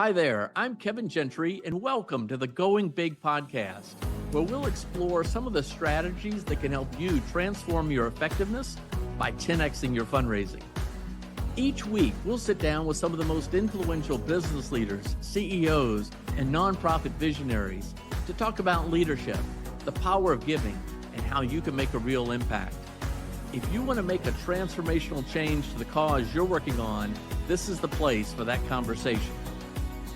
Hi there, I'm Kevin Gentry, and welcome to the Going Big podcast, where we'll explore some of the strategies that can help you transform your effectiveness by 10xing your fundraising. Each week, we'll sit down with some of the most influential business leaders, CEOs, and nonprofit visionaries to talk about leadership, the power of giving, and how you can make a real impact. If you want to make a transformational change to the cause you're working on, this is the place for that conversation.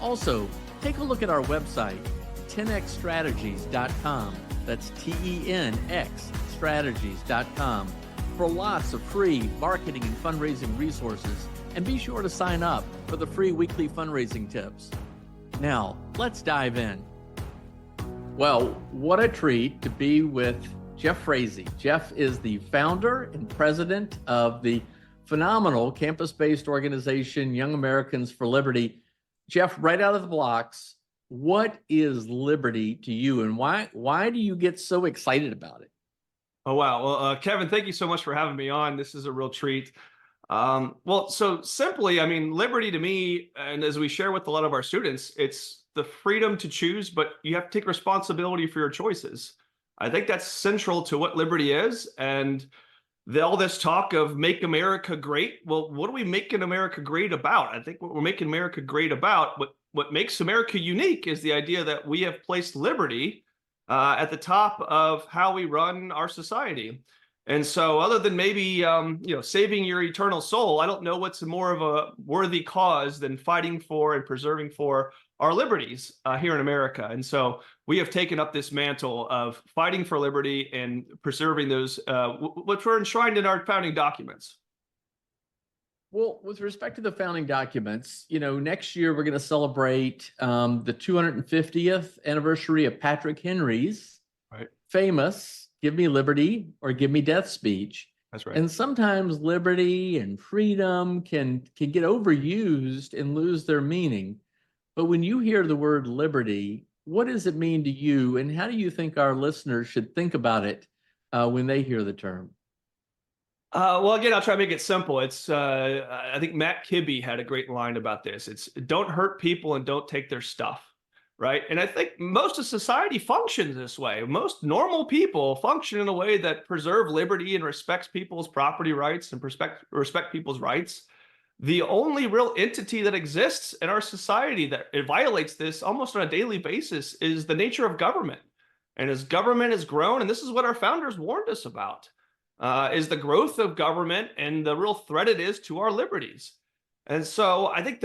Also, take a look at our website, 10xstrategies.com. That's TENX strategies.com for lots of free marketing and fundraising resources. And be sure to sign up for the free weekly fundraising tips. Now, let's dive in. Well, what a treat to be with Jeff Frazee. Jeff is the founder and president of the phenomenal campus-based organization, Young Americans for Liberty. Jeff, right out of the blocks, what is liberty to you, and why do you get so excited about it? Oh, wow. Well, Kevin, thank you so much for having me on. This is a real treat. So simply, liberty to me, and as we share with a lot of our students, it's the freedom to choose, but you have to take responsibility for your choices. I think that's central to what liberty is. And all this talk of make America great. Well, what are we making America great about? I think what we're making America great about, what makes America unique is the idea that we have placed liberty at the top of how we run our society. And so other than maybe, saving your eternal soul, I don't know what's more of a worthy cause than fighting for and preserving for our liberties here in America. And so we have taken up this mantle of fighting for liberty and preserving those, which were enshrined in our founding documents. Well, with respect to the founding documents, next year we're going to celebrate the 250th anniversary of Patrick Henry's famous "Give me liberty or give me death" speech. That's right. And sometimes liberty and freedom can get overused and lose their meaning. But when you hear the word liberty, what does it mean to you, and how do you think our listeners should think about it when they hear the term? Well, again, I'll try to make it simple. It's I think Matt Kibbe had a great line about this. It's don't hurt people and don't take their stuff, right? And I think most of society functions this way. Most normal people function in a way that preserve liberty and respects people's property rights and respect people's rights. The only real entity that exists in our society that it violates this almost on a daily basis is the nature of government. And as government has grown, and this is what our founders warned us about, is the growth of government and the real threat it is to our liberties. And so I think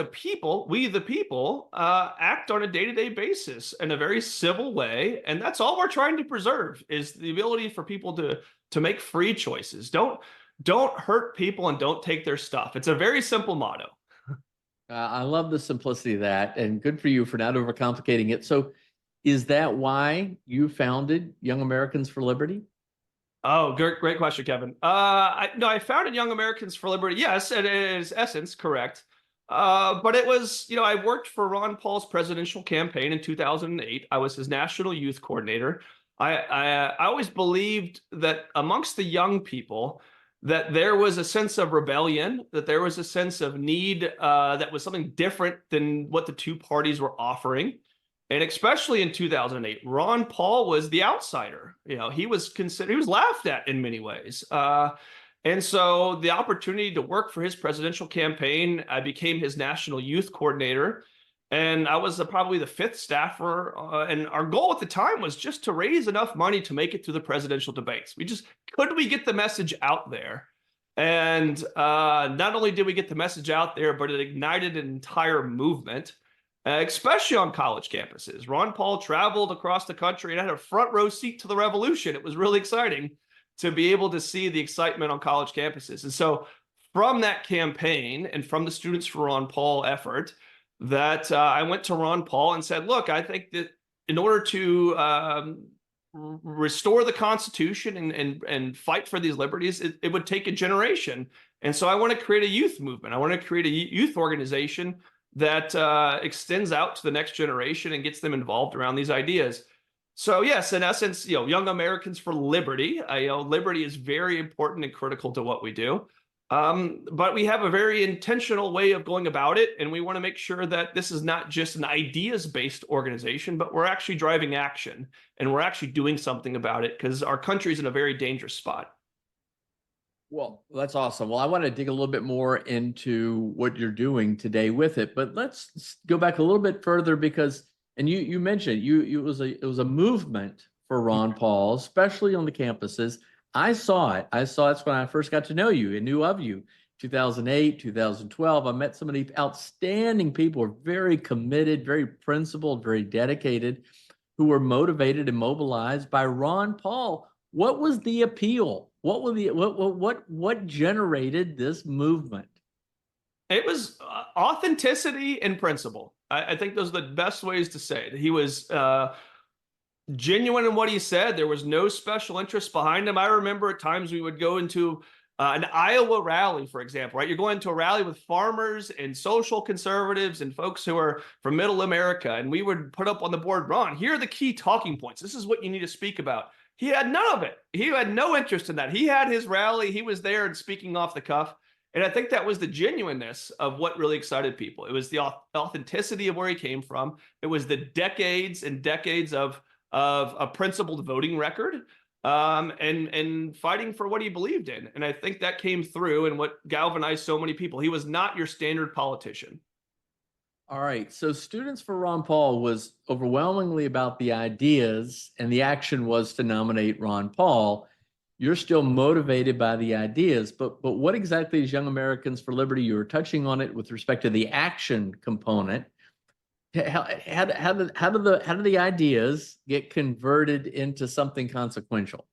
we the people, act on a day-to-day basis in a very civil way. And that's all we're trying to preserve is the ability for people to make free choices. Don't hurt people and don't take their stuff. It's a very simple motto. I love the simplicity of that, and good for you for not overcomplicating it. So is that why you founded Young Americans for Liberty? Oh, great question, Kevin. I founded Young Americans for Liberty. Yes, it is essence correct. But it was, I worked for Ron Paul's presidential campaign in 2008. I was his national youth coordinator. I always believed that amongst the young people, that there was a sense of rebellion, that there was a sense of need that was something different than what the two parties were offering. And especially in 2008, Ron Paul was the outsider. He was laughed at in many ways. And so the opportunity to work for his presidential campaign, I became his national youth coordinator. And I was probably the fifth staffer. And our goal at the time was just to raise enough money to make it through the presidential debates. Could we get the message out there? And not only did we get the message out there, but it ignited an entire movement, especially on college campuses. Ron Paul traveled across the country and had a front row seat to the revolution. It was really exciting to be able to see the excitement on college campuses. And so from that campaign and from the Students for Ron Paul effort, that I went to Ron Paul and said, look, I think that in order to restore the Constitution and fight for these liberties, it would take a generation. And so I want to create a youth movement. I want to create a youth organization that extends out to the next generation and gets them involved around these ideas. So yes, in essence, Young Americans for Liberty. Liberty is very important and critical to what we do. But we have a very intentional way of going about it, and we want to make sure that this is not just an ideas-based organization, but we're actually driving action, and we're actually doing something about it because our country is in a very dangerous spot. Well, that's awesome. Well, I want to dig a little bit more into what you're doing today with it, but let's go back a little bit further because, and you mentioned it was a movement for Ron Paul, especially on the campuses. I saw it. It's when I first got to know you and knew of you. 2008, 2012. I met some of these outstanding people, who are very committed, very principled, very dedicated, who were motivated and mobilized by Ron Paul. What was the appeal? What generated this movement? It was authenticity and principle. I think those are the best ways to say it. He was genuine in what he said. There was no special interest behind him. I remember at times we would go into an Iowa rally, for example, right? You're going to a rally with farmers and social conservatives and folks who are from middle America. And we would put up on the board, Ron, here are the key talking points. This is what you need to speak about. He had none of it. He had no interest in that. He had his rally. He was there and speaking off the cuff. And I think that was the genuineness of what really excited people. It was the authenticity of where he came from. It was the decades and decades of a principled voting record, and fighting for what he believed in. And I think that came through and what galvanized so many people. He was not your standard politician. All right. So Students for Ron Paul was overwhelmingly about the ideas, and the action was to nominate Ron Paul. You're still motivated by the ideas, but what exactly is Young Americans for Liberty? You were touching on it with respect to the action component. How do the ideas get converted into something consequential?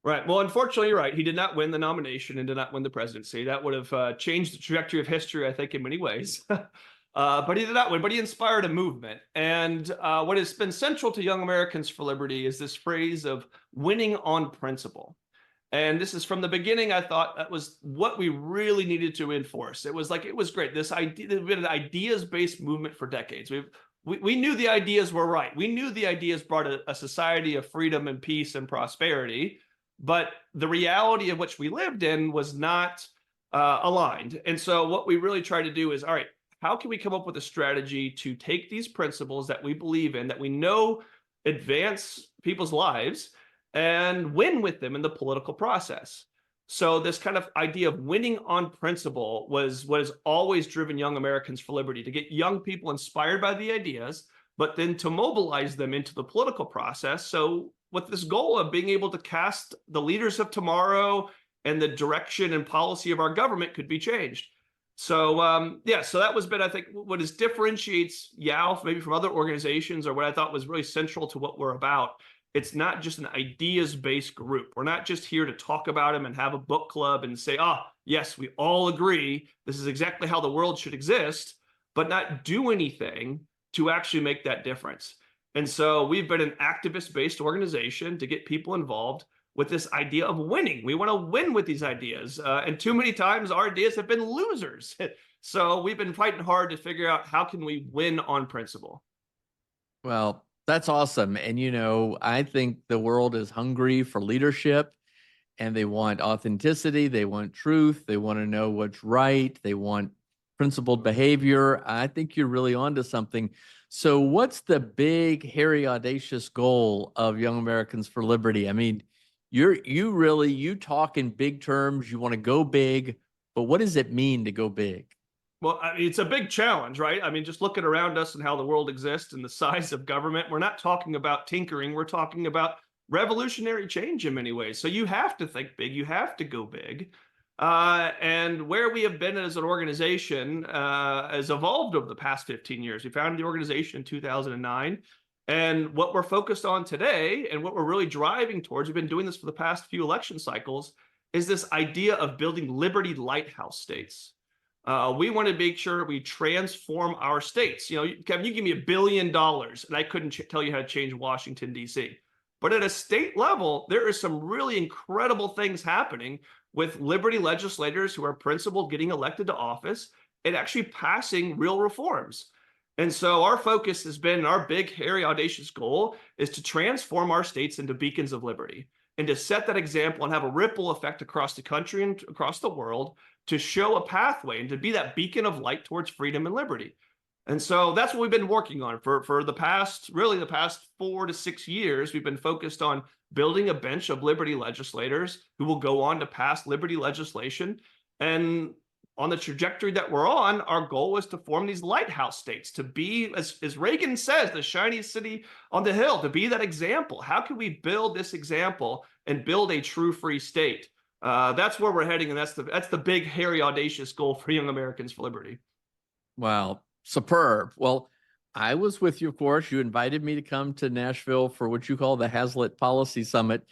Right. Well, unfortunately, you're right. He did not win the nomination and did not win the presidency. That would have changed the trajectory of history, I think, in many ways. But he did not win, but he inspired a movement. And what has been central to Young Americans for Liberty is this phrase of winning on principle. And this is from the beginning. I thought that was what we really needed to enforce. It was great. This idea, there's been an ideas-based movement for decades. We knew the ideas were right. We knew the ideas brought a society of freedom and peace and prosperity, but the reality of which we lived in was not aligned. And so what we really tried to do is, all right, how can we come up with a strategy to take these principles that we believe in, that we know advance people's lives, and win with them in the political process? So this kind of idea of winning on principle was what has always driven Young Americans for Liberty, to get young people inspired by the ideas, but then to mobilize them into the political process. So with this goal of being able to cast the leaders of tomorrow and the direction and policy of our government could be changed. So so that was been, I think, what differentiates YALF maybe from other organizations, or what I thought was really central to what we're about. It's not just an ideas-based group. We're not just here to talk about them and have a book club and say, yes, we all agree, this is exactly how the world should exist, but not do anything to actually make that difference. And so we've been an activist-based organization to get people involved with this idea of winning. We want to win with these ideas. And too many times our ideas have been losers. So we've been fighting hard to figure out how can we win on principle. Well, that's awesome. And, I think the world is hungry for leadership, and they want authenticity. They want truth. They want to know what's right. They want principled behavior. I think you're really onto something. So what's the big, hairy, audacious goal of Young Americans for Liberty? I mean, you talk in big terms. You want to go big, but what does it mean to go big? Well, it's a big challenge, right? I mean, just looking around us and how the world exists and the size of government, we're not talking about tinkering. We're talking about revolutionary change in many ways. So you have to think big. You have to go big. And where we have been as an organization has evolved over the past 15 years. We founded the organization in 2009. And what we're focused on today, and what we're really driving towards, we've been doing this for the past few election cycles, is this idea of building Liberty Lighthouse States. We want to make sure we transform our states. Kevin, you give me $1 billion and I couldn't tell you how to change Washington, D.C. But at a state level, there are some really incredible things happening with Liberty legislators who are principled getting elected to office and actually passing real reforms. And so our focus has been, our big, hairy, audacious goal is to transform our states into beacons of liberty. and to set that example and have a ripple effect across the country and across the world to show a pathway and to be that beacon of light towards freedom and liberty. And so that's what we've been working on for the past 4 to 6 years. We've been focused on building a bench of liberty legislators who will go on to pass liberty legislation. And on the trajectory that we're on, our goal is to form these lighthouse states, to be, as Reagan says, the shiny city on the hill, to be that example. How can we build this example and build a true free state? That's where we're heading, and that's the big, hairy, audacious goal for Young Americans for Liberty. Wow, superb. Well, I was with you, of course. You invited me to come to Nashville for what you call the Hazlitt Policy Summit.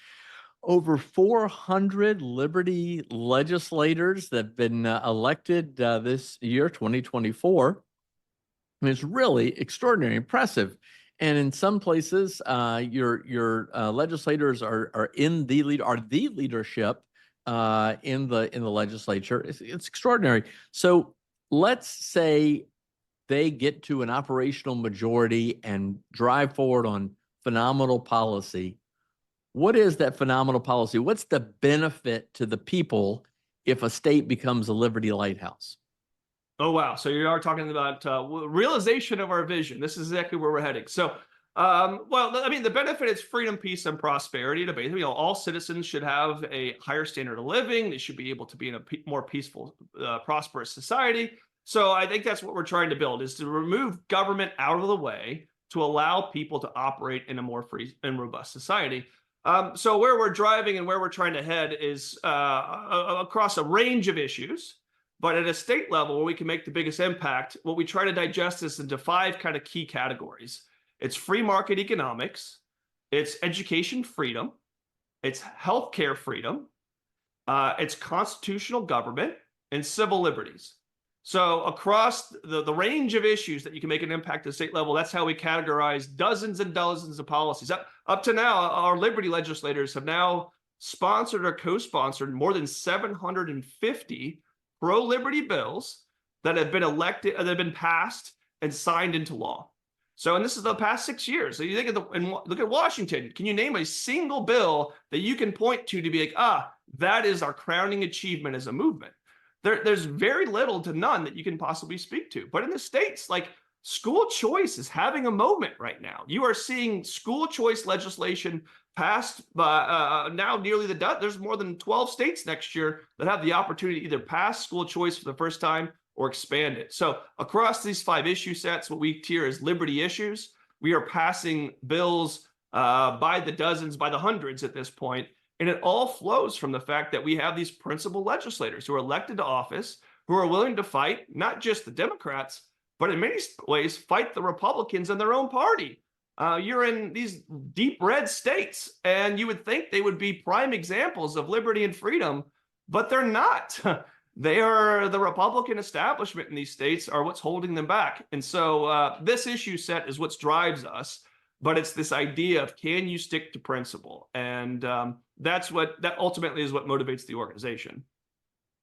Over 400 Liberty legislators that have been elected this year, 2024. And it's really extraordinary, impressive. And in some places, your legislators are in the leadership in the legislature. It's extraordinary. So let's say they get to an operational majority and drive forward on phenomenal policy. What is that phenomenal policy? What's the benefit to the people if a state becomes a Liberty Lighthouse? Oh, wow. So you are talking about realization of our vision. This is exactly where we're heading. So, well, I mean, the benefit is freedom, peace, and prosperity. To basically, all citizens should have a higher standard of living. They should be able to be in a more peaceful, prosperous society. So I think that's what we're trying to build, is to remove government out of the way to allow people to operate in a more free and robust society. So where we're driving and where we're trying to head is across a range of issues, but at a state level where we can make the biggest impact. What we try to digest this into 5 kind of key categories. It's free market economics, it's education freedom, it's healthcare freedom, it's constitutional government, and civil liberties. So across the range of issues that you can make an impact at the state level, that's how we categorize dozens and dozens of policies. Up to now, our liberty legislators have now sponsored or co-sponsored more than 750 pro-liberty bills that have been elected, that have been passed and signed into law. So, and this is the past 6 years. So you think and look at Washington. Can you name a single bill that you can point to be like, that is our crowning achievement as a movement? There's very little to none that you can possibly speak to. But in the states, like, school choice is having a moment right now. You are seeing school choice legislation passed by now nearly there's more than 12 states next year that have the opportunity to either pass school choice for the first time or expand it. So across these 5 issue sets, what we tier as liberty issues, we are passing bills by the dozens, by the hundreds at this point. And it all flows from the fact that we have these principled legislators who are elected to office, who are willing to fight not just the Democrats, but in many ways fight the Republicans in their own party. You're in these deep red states, and you would think they would be prime examples of liberty and freedom, but they're not. They are the Republican establishment in these states are what's holding them back. And so this issue set is what drives us. But it's this idea of, can you stick to principle? And that ultimately is what motivates the organization.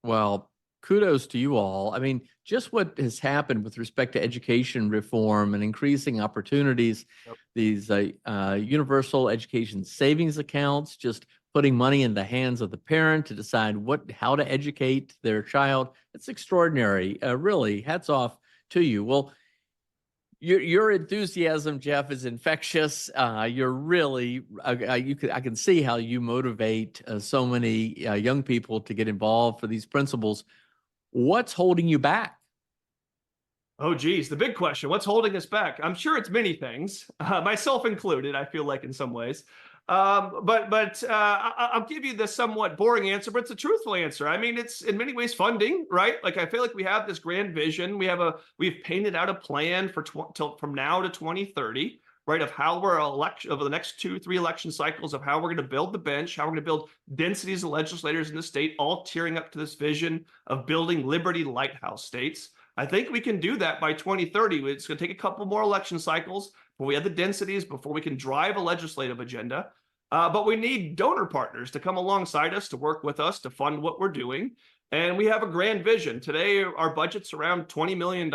Well, kudos to you all. I mean, just what has happened with respect to education reform and increasing opportunities, these universal education savings accounts, just putting money in the hands of the parent to decide how to educate their child. It's extraordinary. Really, hats off to you. Well, your enthusiasm, Jeff, is infectious. You're really, I can see how you motivate so many young people to get involved for these principles. What's holding you back? Oh, geez, the big question. What's holding us back? I'm sure it's many things, myself included, I feel like in some ways. But I'll give you the somewhat boring answer, but it's a truthful answer. I mean, it's in many ways funding, right? Like, I feel like we have this grand vision. We've painted out a plan from now to 2030, right? Of how we're over the next 2-3 election cycles, of how we're going to build the bench, how we're going to build densities of legislators in the state, all tearing up to this vision of building Liberty Lighthouse States. I think we can do that by 2030. It's going to take a couple more election cycles before we have the densities, before we can drive a legislative agenda. But we need donor partners to come alongside us, to work with us, to fund what we're doing. And we have a grand vision. Today, our budget's around $20 million.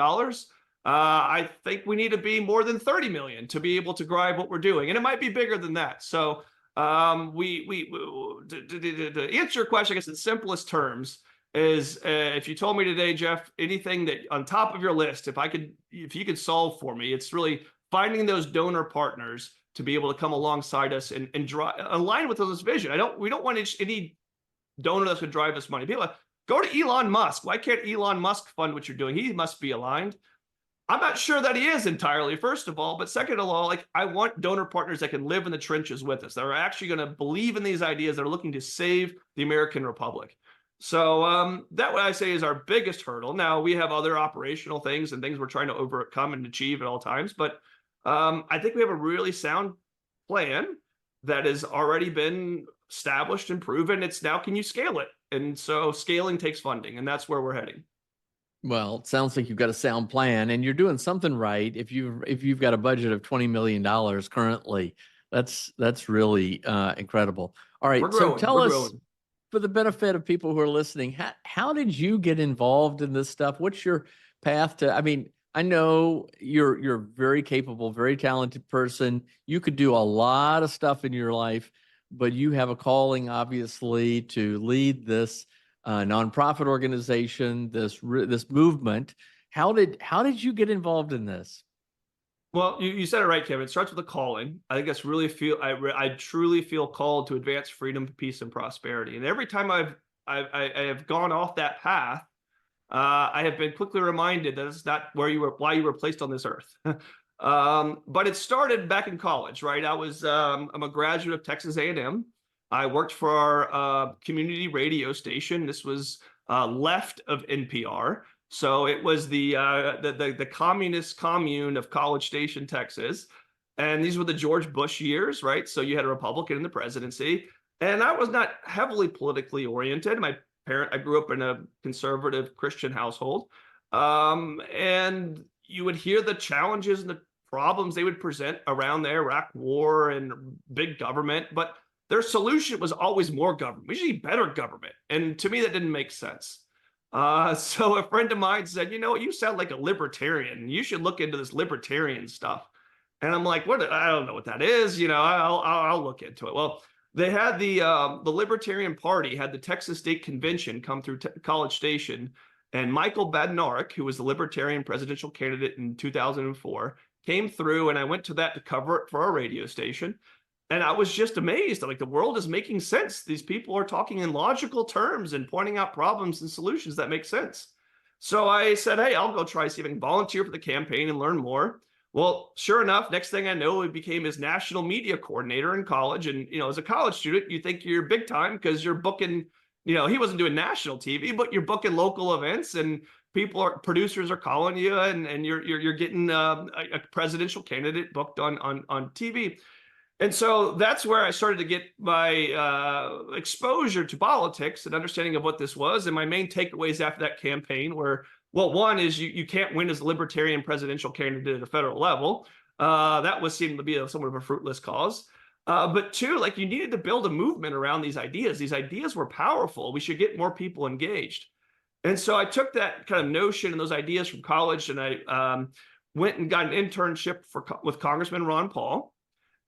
I think we need to be more than 30 million to be able to drive what we're doing. And it might be bigger than that. So To answer your question, I guess in simplest terms, is if you told me today, Jeff, anything that on top of your list, if you could solve for me, it's really finding those donor partners to be able to come alongside us and align with this vision. We don't want any donor that's going to drive us money. People go to Elon Musk. Why can't Elon Musk fund what you're doing? He must be aligned. I'm not sure that he is entirely, first of all, but second of all, like I want donor partners that can live in the trenches with us, that are actually going to believe in these ideas, that are looking to save the American Republic. So that what I say is our biggest hurdle. Now we have other operational things and things we're trying to overcome and achieve at all times, but I think we have a really sound plan that has already been established and proven. It's now, can you scale it? And so scaling takes funding, and that's where we're heading. Well, it sounds like you've got a sound plan and you're doing something right. If you've got a budget of $20 million currently, that's really incredible. All right. So tell us, for the benefit of people who are listening, how did you get involved in this stuff? What's your path to, I mean, I know you're very capable, very talented person. You could do a lot of stuff in your life, but you have a calling, obviously, to lead this nonprofit organization, this movement. How did you get involved in this? Well, you said it right, Kevin. It starts with a calling. I think that's really I truly feel called to advance freedom, peace, and prosperity. And every time I have gone off that path, I have been quickly reminded that it's not why you were placed on this earth. But it started back in college, right? I'm a graduate of Texas A&M. I worked for our community radio station. This was left of NPR. So it was the communist commune of College Station, Texas. And these were the George Bush years, right? So you had a Republican in the presidency. And I was not heavily politically oriented. I grew up in a conservative Christian household. And you would hear the challenges and the problems they would present around the Iraq war and big government, but their solution was always more government. We should need better government. And to me, that didn't make sense. So a friend of mine said, you know what, you sound like a libertarian. You should look into this libertarian stuff. And I'm like, what? I don't know what that is. You know, I'll look into it. Well, they had the Libertarian Party had the Texas State Convention come through College Station, and Michael Badnarik, who was the Libertarian presidential candidate in 2004, came through, and I went to that to cover it for our radio station. And I was just amazed. Like, the world is making sense. These people are talking in logical terms and pointing out problems and solutions that make sense. So I said, hey, I'll go try see if I can volunteer for the campaign and learn more. Well, sure enough, next thing I know, I became his national media coordinator in college. And, you know, as a college student, you think you're big time because you're booking, you know, he wasn't doing national TV, but you're booking local events, and producers are calling you, and you're getting a presidential candidate booked on TV. And so that's where I started to get my exposure to politics and understanding of what this was. And my main takeaways after that campaign were, well, one is you can't win as a libertarian presidential candidate at a federal level. That was seemed to be somewhat of a fruitless cause. But two, like, you needed to build a movement around these ideas. These ideas were powerful. We should get more people engaged. And so I took that kind of notion and those ideas from college, and I went and got an internship with Congressman Ron Paul.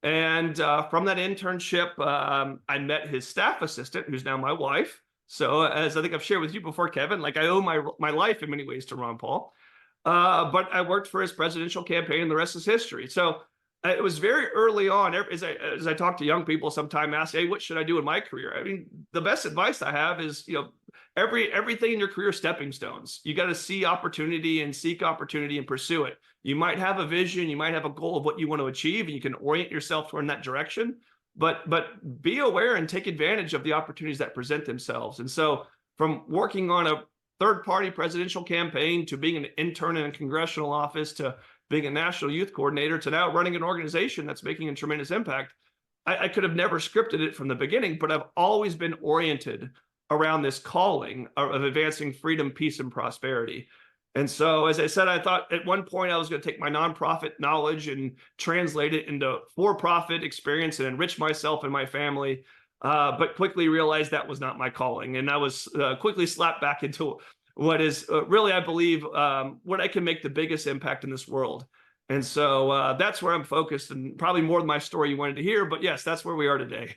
And from that internship, I met his staff assistant, who's now my wife. So as I think I've shared with you before, Kevin, like, I owe my life in many ways to Ron Paul. But I worked for his presidential campaign, and the rest is history. So it was very early on. As I talk to young people, sometimes ask, hey, what should I do in my career? I mean, the best advice I have is, you know, everything in your career is stepping stones. You got to see opportunity and seek opportunity and pursue it. You might have a vision, you might have a goal of what you want to achieve, and you can orient yourself toward that direction. But be aware and take advantage of the opportunities that present themselves. And so, from working on a third-party presidential campaign to being an intern in a congressional office to being a national youth coordinator to now running an organization that's making a tremendous impact, I could have never scripted it from the beginning, but I've always been oriented around this calling of advancing freedom, peace, and prosperity. And so, as I said, I thought at one point I was going to take my nonprofit knowledge and translate it into for-profit experience and enrich myself and my family, but quickly realized that was not my calling. And I was quickly slapped back into what is really, I believe, what I can make the biggest impact in this world. And so that's where I'm focused, and probably more than my story you wanted to hear. But yes, that's where we are today.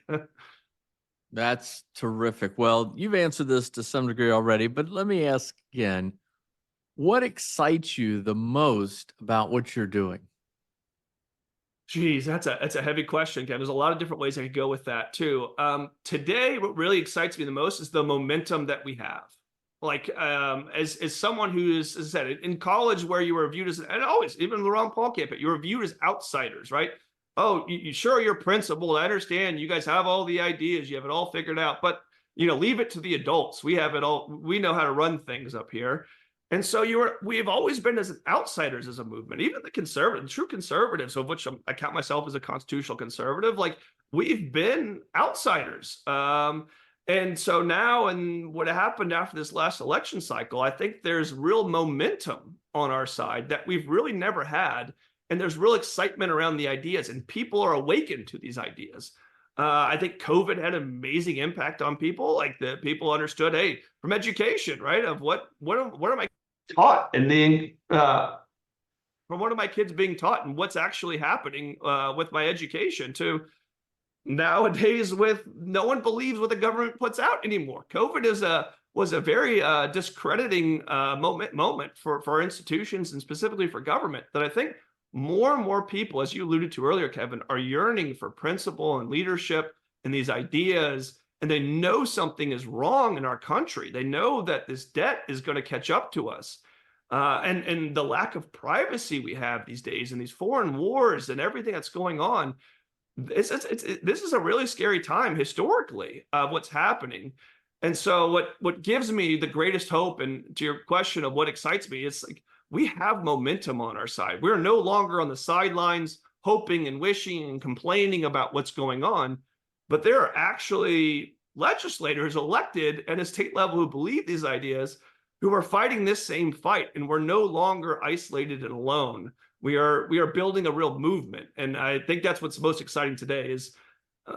That's terrific. Well, you've answered this to some degree already, but let me ask again, what excites you the most about what you're doing? Geez, that's a heavy question, Ken. There's a lot of different ways I could go with that too. Today, what really excites me the most is the momentum that we have. Like as someone who is, as I said, in college where you were viewed as, and always, even the Ron Paul campaign, you were viewed as outsiders, right? Oh, you sure you're principled. I understand you guys have all the ideas, you have it all figured out, but leave it to the adults. We have it all. We know how to run things up here. And so we've always been as outsiders as a movement, even the conservative, true conservatives, of which I count myself as a constitutional conservative. Like we've been outsiders. And so now, and what happened after this last election cycle, I think there's real momentum on our side that we've really never had. And there's real excitement around the ideas, and people are awakened to these ideas. I think COVID had an amazing impact on people. Like the people understood, hey, from education, right? Of what am I taught, and then from one of my kids being taught, and what's actually happening with my education, to nowadays with no one believes what the government puts out anymore. COVID was a very discrediting moment for institutions, and specifically for government, that I think more and more people, as you alluded to earlier, Kevin, are yearning for principle and leadership and these ideas. And they know something is wrong in our country. They know that this debt is going to catch up to us. And the lack of privacy we have these days, and these foreign wars and everything that's going on. This is a really scary time historically of what's happening. And so what gives me the greatest hope, and to your question of what excites me, it's like we have momentum on our side. We're no longer on the sidelines hoping and wishing and complaining about what's going on. But there are actually legislators elected at a state level who believe these ideas, who are fighting this same fight, and we're no longer isolated and alone. We are building a real movement, and I think that's what's most exciting today. Is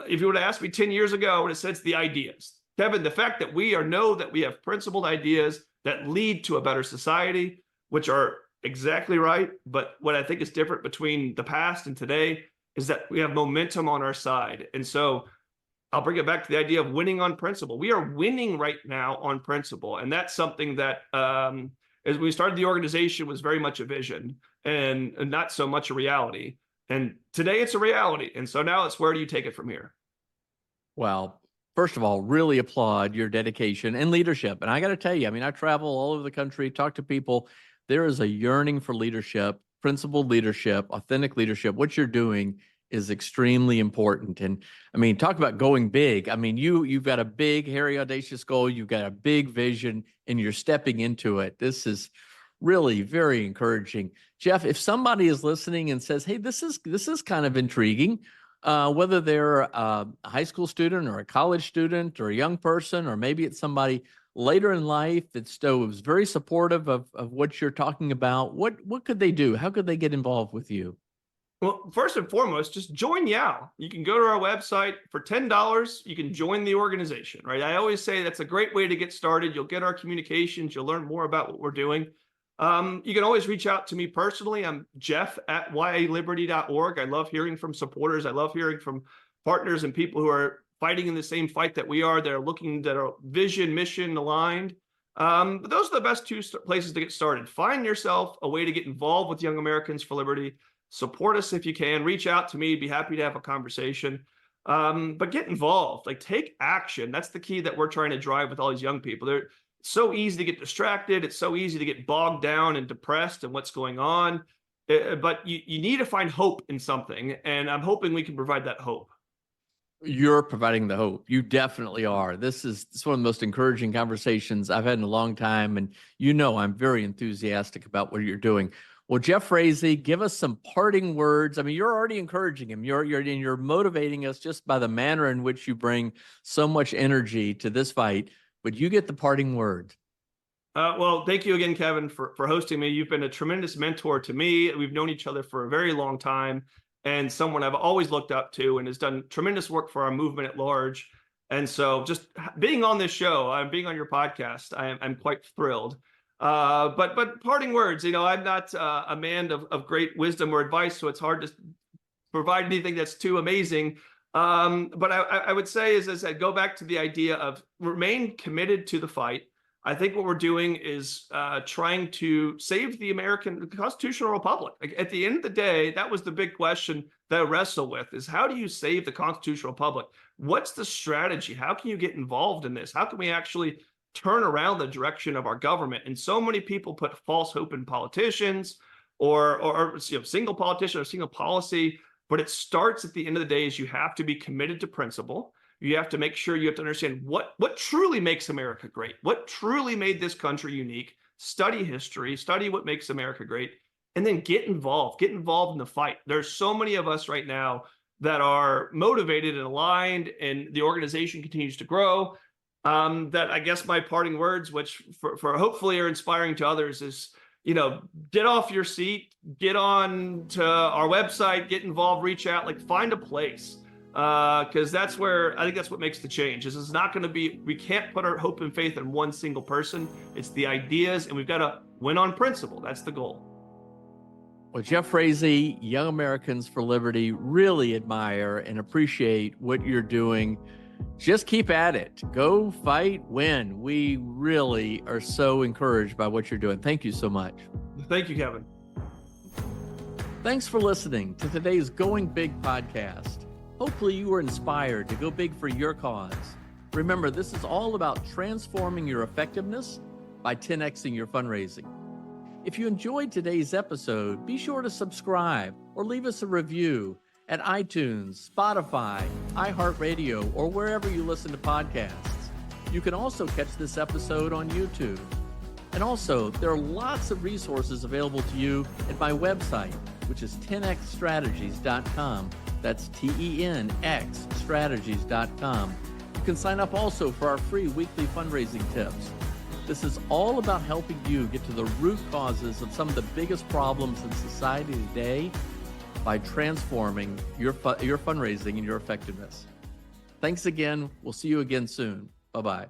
if you would have asked me 10 years ago, I would have said it's the ideas, Kevin. The fact that we know that we have principled ideas that lead to a better society, which are exactly right. But what I think is different between the past and today is that we have momentum on our side, and so I'll bring it back to the idea of winning on principle. We are winning right now on principle. And that's something that, as we started the organization, was very much a vision and not so much a reality. And today it's a reality. And so now it's, where do you take it from here? Well, first of all, really applaud your dedication and leadership. And I got to tell you, I mean, I travel all over the country, talk to people. There is a yearning for leadership, principled leadership, authentic leadership. What you're doing is extremely important. And I mean, talk about going big. I mean, you've got a big, hairy, audacious goal. You've got a big vision, and you're stepping into it. This is really very encouraging. Jeff, if somebody is listening and says, hey, this is kind of intriguing, whether they're a high school student or a college student or a young person, or maybe it's somebody later in life that was very supportive of what you're talking about, what could they do? How could they get involved with you? Well, first and foremost, just join YOW. You can go to our website for $10. You can join the organization, right? I always say that's a great way to get started. You'll get our communications. You'll learn more about what we're doing. You can always reach out to me personally. I'm Jeff@yaliberty.org. I love hearing from supporters. I love hearing from partners and people who are fighting in the same fight that we are. That are vision, mission aligned. But those are the best two places to get started. Find yourself a way to get involved with Young Americans for Liberty. Support us if you can. Reach out to me. Be happy to have a conversation. But get involved. Like, take action. That's the key that we're trying to drive with all these young people. They're so easy to get distracted. It's so easy to get bogged down and depressed in what's going on. But you need to find hope in something. And I'm hoping we can provide that hope. You're providing the hope. You definitely are. This is one of the most encouraging conversations I've had in a long time. And I'm very enthusiastic about what you're doing. Well, Jeff Frazee, give us some parting words. I mean, you're already encouraging him. You're motivating us just by the manner in which you bring so much energy to this fight. But you get the parting word. Well, thank you again, Kevin, for hosting me. You've been a tremendous mentor to me. We've known each other for a very long time, and someone I've always looked up to, and has done tremendous work for our movement at large. And so just being on this show, being on your podcast, I'm quite thrilled. But parting words, I'm not a man of great wisdom or advice, so it's hard to provide anything that's too amazing. But I would say is I go back to the idea of remain committed to the fight. I think what we're doing is trying to save the American constitutional republic. Like, at the end of the day, that was the big question that I wrestle with: is how do you save the constitutional republic? What's the strategy? How can you get involved in this? How can we actually turn around the direction of our government? And so many people put false hope in politicians or single politician or single policy. But it starts at the end of the day is you have to be committed to principle. You have to make sure you have to understand what truly makes America great, what truly made this country unique. Study history, study what makes America great, and then get involved in the fight. There's so many of us right now that are motivated and aligned, and the organization continues to grow. That I guess my parting words, which for hopefully are inspiring to others, is, get off your seat, get on to our website, get involved, reach out, find a place. Because that's where I think that's what makes the change. This is not going to be, we can't put our hope and faith in one single person. It's the ideas, and we've got to win on principle. That's the goal. Well, Jeff Frazee, Young Americans for Liberty, really admire and appreciate what you're doing. Just keep at it. Go fight, win. We really are so encouraged by what you're doing. Thank you so much. Thank you, Kevin. Thanks for listening to today's Going Big podcast. Hopefully you were inspired to go big for your cause. Remember, this is all about transforming your effectiveness by 10xing your fundraising. If you enjoyed today's episode, be sure to subscribe or leave us a review at iTunes, Spotify, iHeartRadio, or wherever you listen to podcasts. You can also catch this episode on YouTube. And also, there are lots of resources available to you at my website, which is 10xstrategies.com. That's TENX strategies.com. You can sign up also for our free weekly fundraising tips. This is all about helping you get to the root causes of some of the biggest problems in society today by transforming your fundraising and your effectiveness. Thanks again. We'll see you again soon. Bye-bye.